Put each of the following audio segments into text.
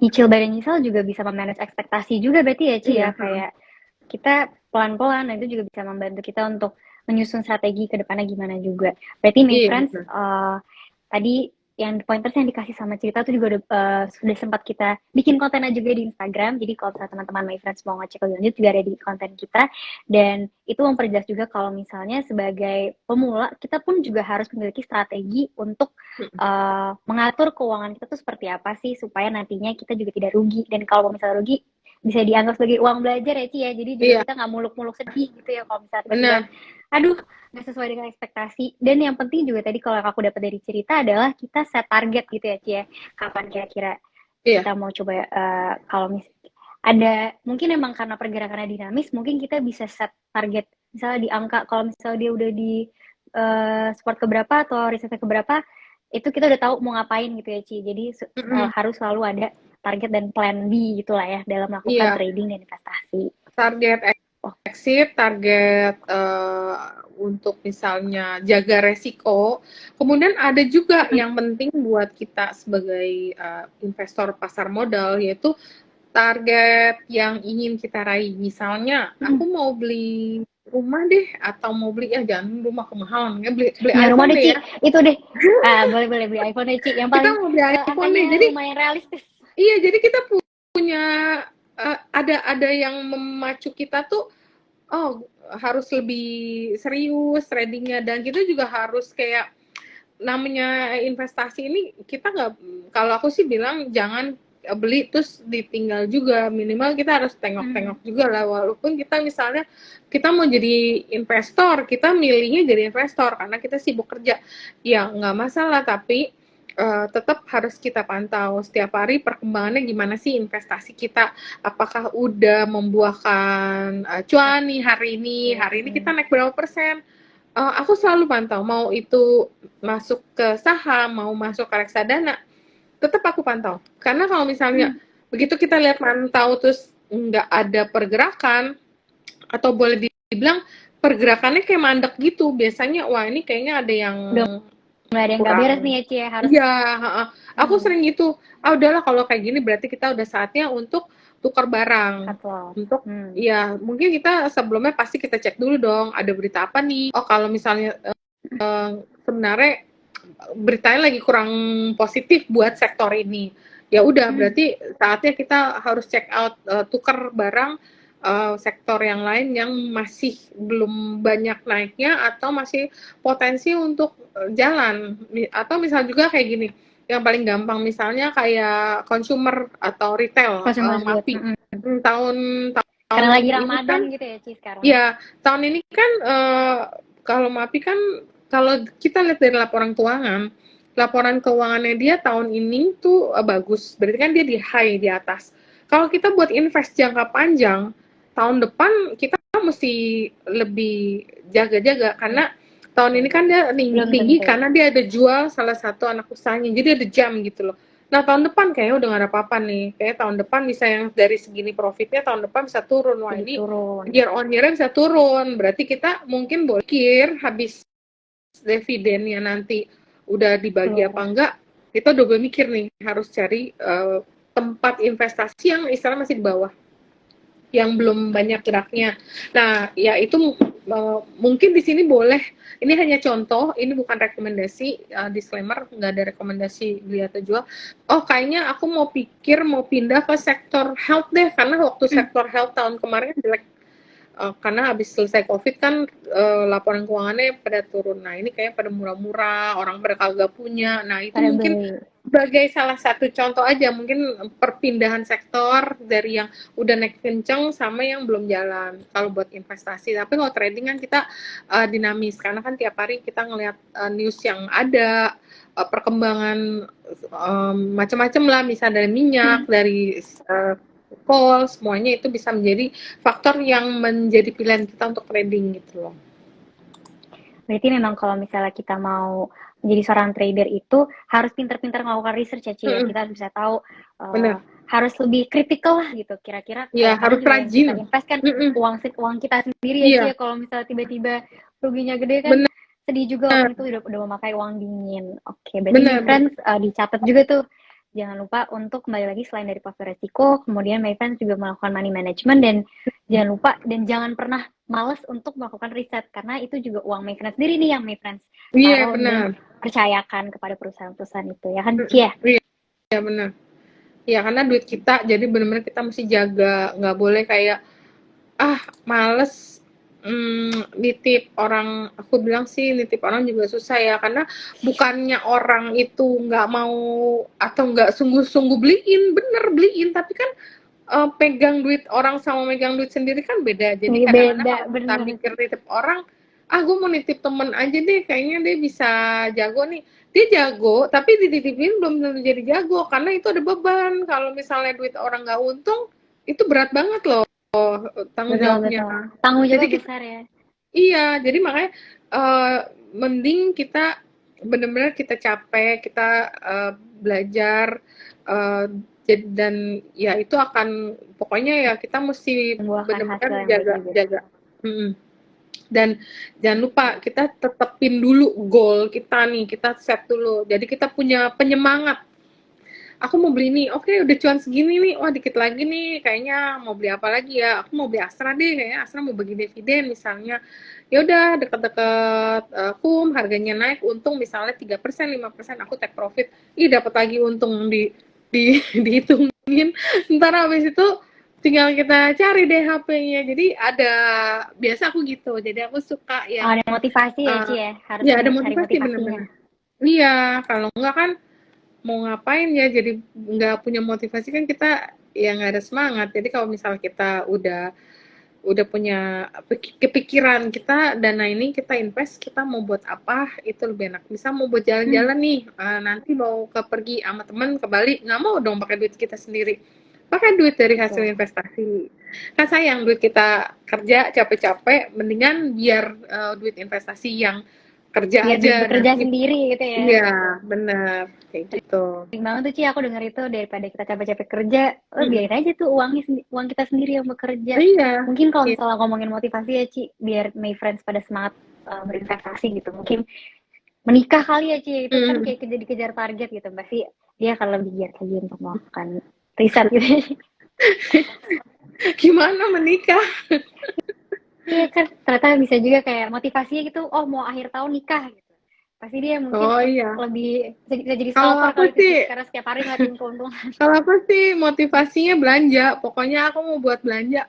nyicil by nyicil juga bisa memanage ekspektasi juga berarti ya Ci Iya, ya, kayak kita pelan-pelan, nah itu juga bisa membantu kita untuk menyusun strategi ke depannya gimana juga. Berarti my iya friends, benar. tadi yang pointers yang dikasih sama cerita tuh juga sudah sempat kita bikin kontennya juga di Instagram. Jadi kalau misalnya teman-teman my friends mau ngecek lebih lanjut juga ada di konten kita. Dan itu memperjelas juga kalau misalnya sebagai pemula kita pun juga harus memiliki strategi untuk mengatur keuangan kita tuh seperti apa sih supaya nantinya kita juga tidak rugi. Dan kalau misalnya rugi bisa dianggap sebagai uang belajar ya Ci ya. Jadi juga Iya, kita nggak muluk-muluk sedih gitu ya kalau misalnya tiba-tiba benar. aduh nggak sesuai dengan ekspektasi. Dan yang penting juga tadi kalau aku dapat dari cerita adalah kita set target gitu ya Ci ya. Kapan kira-kira Iya. kita mau coba kalau ada mungkin emang karena pergerakannya dinamis mungkin kita bisa set target misalnya di angka kalau misalnya dia udah di sport keberapa atau risetnya keberapa itu kita udah tahu mau ngapain gitu ya Ci. Jadi Mm-mm. harus selalu ada target dan plan B gitulah ya dalam melakukan Iya, trading dan investasi. target Oh, exit, target untuk misalnya jaga resiko. Kemudian ada juga yang penting buat kita sebagai investor pasar modal, yaitu target yang ingin kita raih. Misalnya, aku mau beli rumah deh, atau mau beli, ya jangan rumah kemahalan, ya beli, beli punya rumah iPhone deh deh Ci, ya. itu deh. Boleh boleh beli iPhone deh Ci. Yang Kita paling mau beli iPhone deh. angkanya Jadi, lumayan realistis. iya, jadi kita punya, ada yang memacu kita tuh, oh harus lebih serius tradingnya, dan kita juga harus kayak namanya investasi ini kita nggak, kalau aku sih bilang jangan beli terus ditinggal juga, minimal kita harus tengok-tengok juga lah, walaupun kita misalnya kita mau jadi investor, kita milihnya jadi investor karena kita sibuk kerja, ya nggak masalah, tapi tetap harus kita pantau setiap hari perkembangannya gimana sih investasi kita, apakah udah membuahkan cuan nih hari ini kita naik berapa persen. Aku selalu pantau, mau itu masuk ke saham, mau masuk ke reksadana, tetap aku pantau. Karena kalau misalnya begitu kita lihat mantau terus nggak ada pergerakan, atau boleh dibilang pergerakannya kayak mandek gitu, biasanya wah ini kayaknya ada yang Udah nggak ada yang nggak beres nih kurang. ya Ci ya harus. Iya, aku sering gitu. Udahlah kalau kayak gini berarti kita udah saatnya untuk tukar barang. Cut loss. Untuk, ya mungkin kita sebelumnya pasti kita cek dulu dong, ada berita apa nih. Oh kalau misalnya sebenarnya beritanya lagi kurang positif buat sektor ini, ya udah berarti saatnya kita harus check out, tukar barang sektor yang lain yang masih belum banyak naiknya atau masih potensi untuk jalan. Atau misal juga kayak gini, yang paling gampang misalnya kayak consumer atau retail, Consumer good. MAPI. Tahun tahun Karena lagi ini kan, Ramadan gitu ya Ci sekarang. ya tahun ini kan kalau MAPI kan, kalau kita lihat dari laporan keuangannya dia tahun ini tuh bagus. Berarti kan dia di high di atas. Kalau kita buat invest jangka panjang, tahun depan kita mesti lebih jaga-jaga karena tahun ini kan dia Belum tinggi tentu. karena dia ada jual salah satu anak usahanya. Jadi ada jam gitu loh. Nah, tahun depan kayaknya udah gak ada apa-apa nih. Kayak tahun depan bisa yang dari segini profitnya tahun depan bisa turun. Wah, Jadi ini turun. year on year bisa turun. Berarti kita mungkin boleh habis dividennya nanti udah dibagi apa Keluar. enggak, kita udah mikir nih harus cari tempat investasi yang istilah masih di bawah, yang belum banyak geraknya. Nah, ya itu mungkin di sini boleh. Ini hanya contoh, ini bukan rekomendasi, disclaimer, nggak ada rekomendasi beli atau jual. Oh, kayaknya aku mau pindah ke sektor health deh, karena waktu sektor health tahun kemarin jelek. Karena habis selesai COVID kan laporan keuangannya pada turun. Nah ini kayak pada murah-murah, orang pada kagak punya. Nah itu Pada mungkin beli. sebagai salah satu contoh aja, mungkin perpindahan sektor dari yang udah naik kenceng sama yang belum jalan kalau buat investasi. Tapi kalau trading kan kita dinamis, karena kan tiap hari kita ngelihat news yang ada, perkembangan macam-macam lah, misalnya dari minyak, dari call, semuanya itu bisa menjadi faktor yang menjadi pilihan kita untuk trading gitu loh. Berarti memang kalau misalnya kita mau menjadi seorang trader itu harus pintar-pintar melakukan research ya Ci ya. Kita harus bisa tahu Benar. harus lebih kritikal lah gitu. Kira-kira Ya, kayak karena harus juga yang kita rajin. invest kan uang kita sendiri ya Ci ya. Iya, Kalau misalnya tiba-tiba ruginya gede kan benar, sedih juga walaupun itu udah memakai uang dingin. Oke, berarti nih benar, benar. friends dicatat juga tuh jangan lupa untuk kembali lagi selain dari faktor resiko, kemudian My Friends juga melakukan money management dan jangan lupa dan jangan pernah males untuk melakukan riset karena itu juga uang My Friends sendiri nih yang My Friends Iya, taruh benar. dan percayakan kepada perusahaan-perusahaan itu ya kan Cia? Iya, benar. Ya karena duit kita, jadi benar-benar kita mesti jaga, nggak boleh kayak males nitip orang. Aku bilang sih nitip orang juga susah ya, karena bukannya orang itu nggak mau atau nggak sungguh-sungguh beliin, bener beliin, tapi kan pegang duit orang sama megang duit sendiri kan beda. Jadi Ini kadang-kadang beda kalau kita bener. mikir nitip orang, gue mau nitip temen aja deh, kayaknya dia bisa jago nih. Dia jago, tapi dititipin belum tentu jadi jago, karena itu ada beban. Kalau misalnya duit orang nggak untung, itu berat banget loh tanggung Betul jawabnya. betul. Tanggung Jadi jawabnya kita, besar ya. iya, jadi makanya mending kita benar-benar kita capek, kita belajar, dan ya itu akan pokoknya ya kita mesti Membuahkan benar-benar hasil yang baik juga. jaga. Dan jangan lupa kita tetepin dulu goal kita nih, kita set dulu. Jadi kita punya penyemangat. Aku mau beli nih, oke udah cuan segini nih, wah dikit lagi nih, kayaknya mau beli apa lagi ya? Aku mau beli Astra deh, kayaknya Astra mau bagi dividen misalnya. Ya udah deket-deket harganya naik, untung misalnya 3%, 5%, aku take profit. Ih dapat lagi untung dihitungin. Ntar habis itu tinggal kita cari deh HP-nya. Jadi biasa aku gitu. Jadi aku suka yang Ada motivasi ya Ci ya, harus ya ada cari motivasi motivasinya. bener-bener. Iya, kalau enggak kan mau ngapain ya, jadi nggak punya motivasi kan kita ya nggak ada semangat. Jadi kalau misal kita udah punya kepikiran kita dana ini kita invest, kita mau buat apa itu lebih enak. Misal mau buat jalan-jalan nih, nanti mau pergi sama teman ke Bali, nggak mau dong pakai duit kita sendiri, pakai duit dari hasil investasi. Kan sayang duit kita kerja capek-capek, mendingan biar duit investasi yang kerja Biar aja bekerja nanti. sendiri gitu ya. Iya, benar kayak gitu. Sering banget tuh Ci, aku denger itu daripada kita capek-capek kerja, biarin aja tuh uang kita sendiri yang bekerja. Iya. Mungkin kalau misalnya ngomongin motivasi ya Ci, biar my friends pada semangat berinvestasi gitu. Mungkin menikah kali ya Ci, itu kan kayak dikejar target gitu. Pasti dia akan lebih giat lagi untuk melakukan riset gitu. Gimana menikah? Iya kan, ternyata bisa juga kayak motivasinya gitu, oh mau akhir tahun nikah gitu. Pasti dia mungkin Oh iya. lebih bisa jadi Kalau scalper aku kali itu Ci, sih, karena setiap hari ngeliatin keuntungan. kalau aku sih motivasinya belanja. Pokoknya aku mau buat belanja.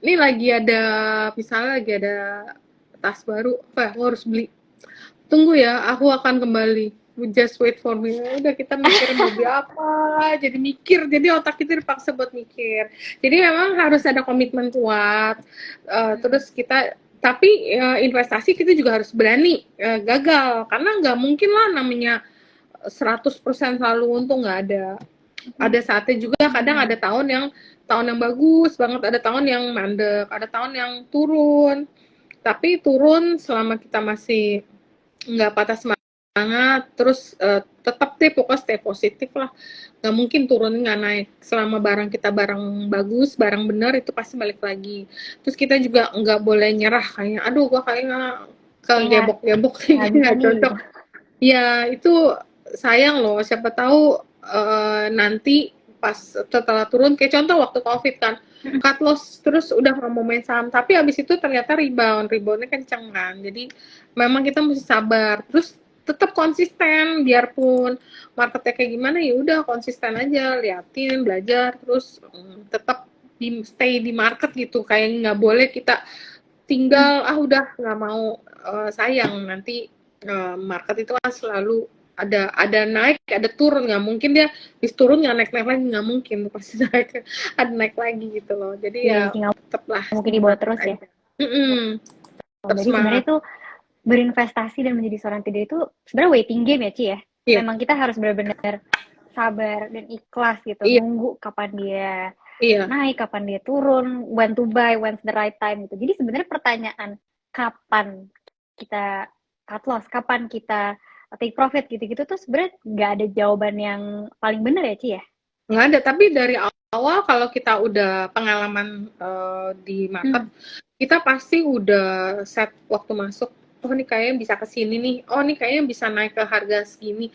Ini lagi ada, misalnya lagi ada tas baru, aku harus beli. Tunggu ya, aku akan kembali. Just wait for me. Udah kita mikir mau beli apa, jadi mikir. Jadi otak kita dipaksa buat mikir. Jadi memang harus ada komitmen kuat. Terus kita, tapi investasi kita juga harus berani gagal. Karena nggak mungkin lah namanya 100% selalu untung, nggak ada. Ada saatnya juga kadang ada tahun yang bagus banget, ada tahun yang mandek, ada tahun yang turun. Tapi turun selama kita masih nggak patah semangat, terus tetap deh pokoknya stay positif lah. Nggak mungkin turun nggak naik. Selama barang kita barang bagus, barang benar, itu pasti balik lagi. Terus kita juga nggak boleh nyerah kayak, aduh gua kayaknya kegebok-gebok nggak cocok. Ya itu sayang loh, siapa tahu nanti pas setelah turun, kayak contoh waktu COVID kan, cut loss terus udah nggak mau main saham, tapi abis itu ternyata reboundnya kenceng kan. Jadi memang kita mesti sabar, terus tetap konsisten, biarpun marketnya kayak gimana ya udah konsisten aja, liatin, belajar, terus tetap stay di market gitu. Kayak nggak boleh kita tinggal udah nggak mau, sayang nanti market itu kan selalu ada naik, ada turun, nggak mungkin dia bis turun nggak naik lagi, nggak mungkin, pasti naik, ada naik lagi gitu loh. Jadi ya tetaplah mungkin dibawa terus ya. Tetap Jadi sebenarnya semangat. itu berinvestasi dan menjadi seorang trader itu sebenarnya waiting game ya Ci ya. Iya. Memang kita harus benar-benar sabar dan ikhlas gitu, nunggu kapan dia naik, kapan dia turun, when to buy, when's the right time gitu. Jadi sebenarnya pertanyaan kapan kita cut loss, kapan kita take profit gitu-gitu tuh sebenarnya nggak ada jawaban yang paling benar ya Ci ya. Nggak ada, tapi dari awal kalau kita udah pengalaman di market, kita pasti udah set waktu masuk. oh ini kayaknya bisa ke sini nih, oh ini kayaknya bisa naik ke harga segini.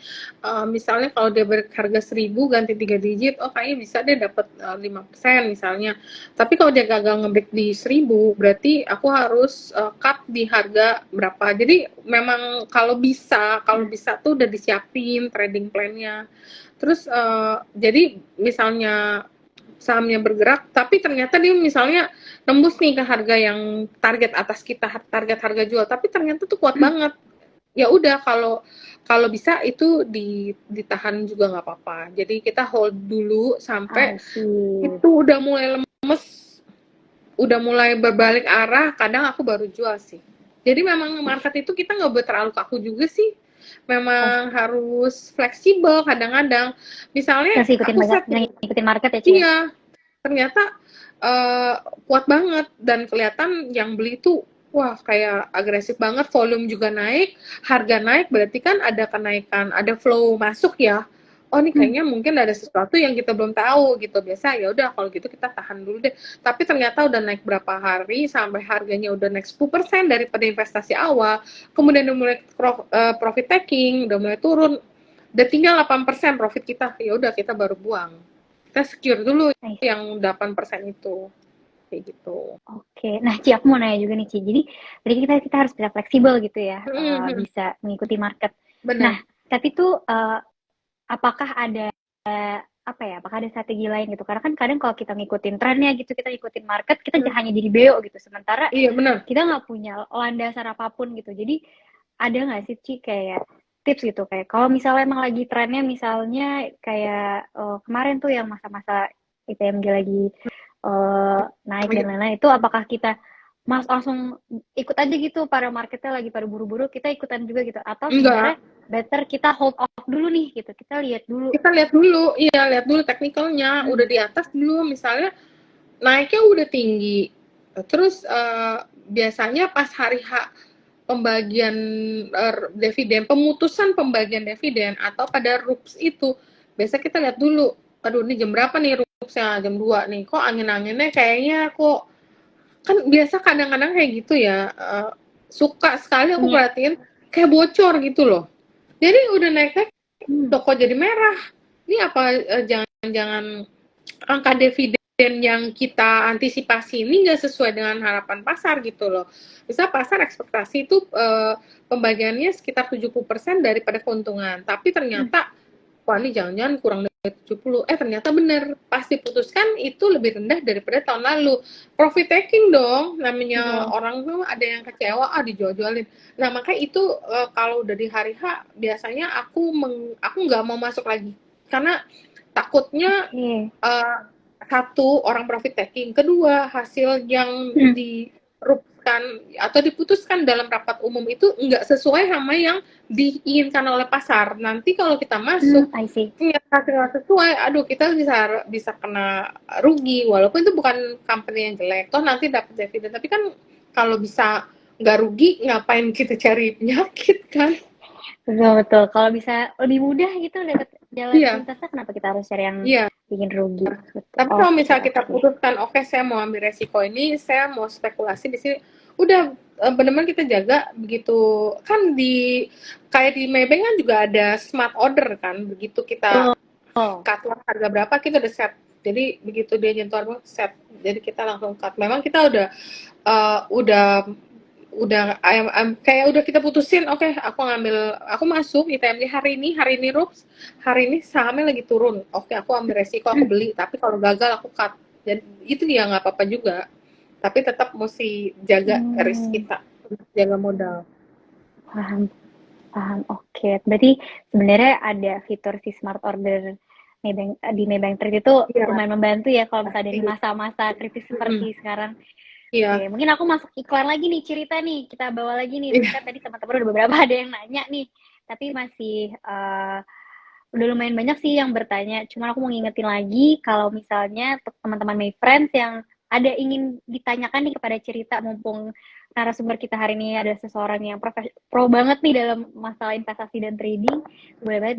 Misalnya kalau dia berharga 1.000 ganti 3 digit, oh kayaknya bisa deh dapat 5% misalnya. Tapi kalau dia gagal ngebreak di 1.000, berarti aku harus cut di harga berapa. Jadi memang kalau bisa tuh udah disiapin trading plan-nya. Terus jadi misalnya sahamnya bergerak, tapi ternyata dia misalnya nembus nih ke harga yang target atas kita, target harga jual, tapi ternyata tuh kuat banget. Ya udah, kalau kalau bisa itu ditahan juga nggak apa-apa. Jadi kita hold dulu sampai itu udah mulai lemes, udah mulai berbalik arah, kadang aku baru jual sih. Jadi memang market itu kita nggak boleh terlalu kaku juga sih. Memang harus fleksibel kadang-kadang. Misalnya Masih ikutin aku set nih, ngikutin market ya, Ci? iya, ternyata kuat banget dan kelihatan yang beli tuh wah kayak agresif banget, volume juga naik, harga naik, berarti kan ada kenaikan, ada flow masuk ya. Oh ini kayaknya mungkin ada sesuatu yang kita belum tahu gitu. Biasa ya udah kalau gitu kita tahan dulu deh. Tapi ternyata udah naik berapa hari sampai harganya udah naik 10% daripada investasi awal. Kemudian udah mulai profit taking, udah mulai turun. Udah tinggal 8% profit kita. Ya udah kita baru buang. Kita secure dulu yang 8% itu. Kayak gitu. Oke, nah Ci, aku mau nanya juga nih Ci. Jadi tadi kita harus bisa fleksibel gitu ya, bisa mengikuti market. Benar. Nah, tapi tuh apakah ada apa ya? Apakah ada strategi lain gitu? Karena kan kadang kalau kita ngikutin trennya gitu, kita ngikutin market, kita hanya jadi beo gitu. Sementara iya, benar. kita nggak punya landasan apapun gitu. Jadi ada nggak sih Ci kayak tips gitu kayak kalau misalnya emang lagi trennya misalnya kayak kemarin tuh yang masa-masa ITMG lagi naik dan lain-lain, itu apakah kita langsung ikut aja gitu, para marketnya lagi pada buru-buru kita ikutan juga gitu, atau sebenarnya better kita hold off dulu nih gitu, kita lihat dulu iya, lihat dulu teknikalnya udah di atas dulu, misalnya naiknya udah tinggi, terus biasanya pas hari H pembagian dividen, pemutusan pembagian dividen atau pada RUPS itu biasa kita lihat dulu, aduh ini jam berapa nih RUPS-nya, jam 2 nih, kok angin-anginnya kayaknya kok, kan biasa kadang-kadang kayak gitu ya, suka sekali aku perhatiin kayak bocor gitu loh, jadi udah naik-naik toko jadi merah, ini apa jangan-jangan angka dividen yang kita antisipasi ini nggak sesuai dengan harapan pasar gitu loh. Bisa pasar ekspektasi itu pembagiannya sekitar 70% daripada keuntungan, tapi ternyata wah ini jangan-jangan kurang dari 70, ternyata benar, pas diputuskan itu lebih rendah daripada tahun lalu. Profit taking dong, namanya orang tuh ada yang kecewa, dijual-jualin. Nah makanya itu kalau udah di hari H, biasanya aku nggak mau masuk lagi, karena takutnya satu, orang profit taking, kedua, hasil yang dirupkan atau diputuskan dalam rapat umum itu nggak sesuai sama yang diinginkan oleh pasar. Nanti kalau kita masuk hasil nggak sesuai, aduh kita bisa kena rugi, walaupun itu bukan company yang jelek, toh nanti dapat dividen, tapi kan kalau bisa nggak rugi, ngapain kita cari penyakit kan? Betul. Kalau bisa lebih mudah gitu dapat jalan pintasnya, kenapa kita harus cari yang bikin rugi? Tapi kalau misalnya kita putuskan, oke, saya mau ambil resiko ini, saya mau spekulasi di sini, udah benar-benar kita jaga begitu. Kan kayak di Maybank kan juga ada smart order kan, begitu kita cut harga berapa kita udah set. Jadi begitu dia nyentuh set, jadi kita langsung cut. Memang kita udah kayak udah kita putusin, oke, aku masuk ITMG hari ini RUPS, hari ini sahamnya lagi turun, oke aku ambil resiko, aku beli, tapi kalau gagal aku cut. Dan itu dia nggak apa-apa juga, tapi tetap mesti jaga risk kita, jaga modal. Paham. Oke. Berarti sebenarnya ada fitur si smart order di Maybank Trade itu lumayan membantu ya kalau misalnya dari masa-masa kritis seperti sekarang. Oke, mungkin aku masuk iklan lagi nih, cerita nih, kita bawa lagi nih. Kan tadi teman-teman udah beberapa ada yang nanya nih, tapi masih udah lumayan banyak sih yang bertanya. Cuma aku mau ngingetin lagi kalau misalnya teman-teman My Friends yang ada ingin ditanyakan nih kepada cerita, mumpung narasumber kita hari ini ada seseorang yang pro banget nih dalam masalah investasi dan trading, boleh banget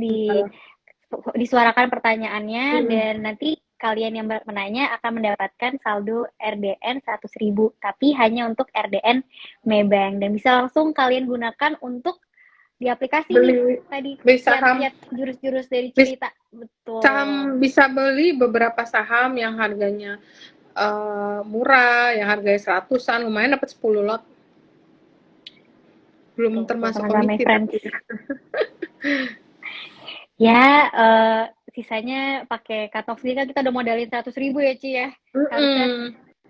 disuarakan pertanyaannya, dan nanti kalian yang menanya akan mendapatkan saldo RDN 100.000, tapi hanya untuk RDN Maybank, dan bisa langsung kalian gunakan untuk di aplikasi nih Beli tadi saham, kiat-kiat jurus-jurus dari cerita. Betul. bisa beli beberapa saham yang harganya murah, yang harganya 100-an, lumayan dapat 10 lot. Belum Tuh, termasuk teman-teman my komisi friends. tapi. Ya, sisanya pakai cut off kan kita udah modalin 100.000 ya Ci ya. Harusnya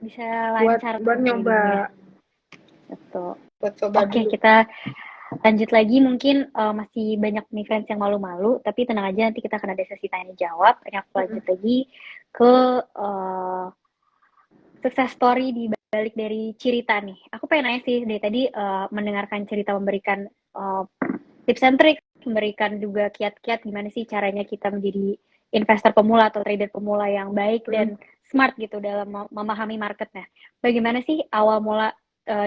bisa lancar buat nyoba. Betul. Buat coba Oke, dulu. kita lanjut lagi. Mungkin masih banyak nih friends yang malu-malu, tapi tenang aja, nanti kita akan ada sesi tanya jawab. Ini aku lanjut lagi ke sukses story di balik dari cerita nih. Aku pengen nanya sih, dari tadi mendengarkan cerita, memberikan tips and trick, memberikan juga kiat-kiat gimana sih caranya kita menjadi investor pemula atau trader pemula yang baik dan smart gitu dalam memahami marketnya. Bagaimana sih awal mula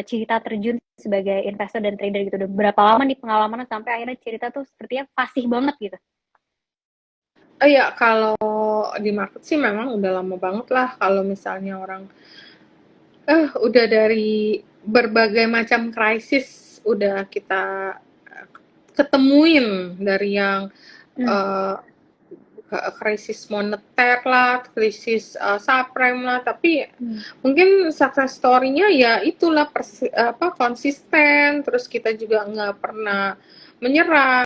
cerita terjun sebagai investor dan trader gitu? Dan berapa lama nih pengalaman sampai akhirnya cerita tuh sepertinya fasih banget gitu? Iya, kalau di market sih memang udah lama banget lah. Kalau misalnya orang udah dari berbagai macam krisis udah kita ketemuin, dari yang krisis moneter lah, krisis subprime lah, tapi mungkin success story-nya ya itulah konsisten, terus kita juga nggak pernah menyerah.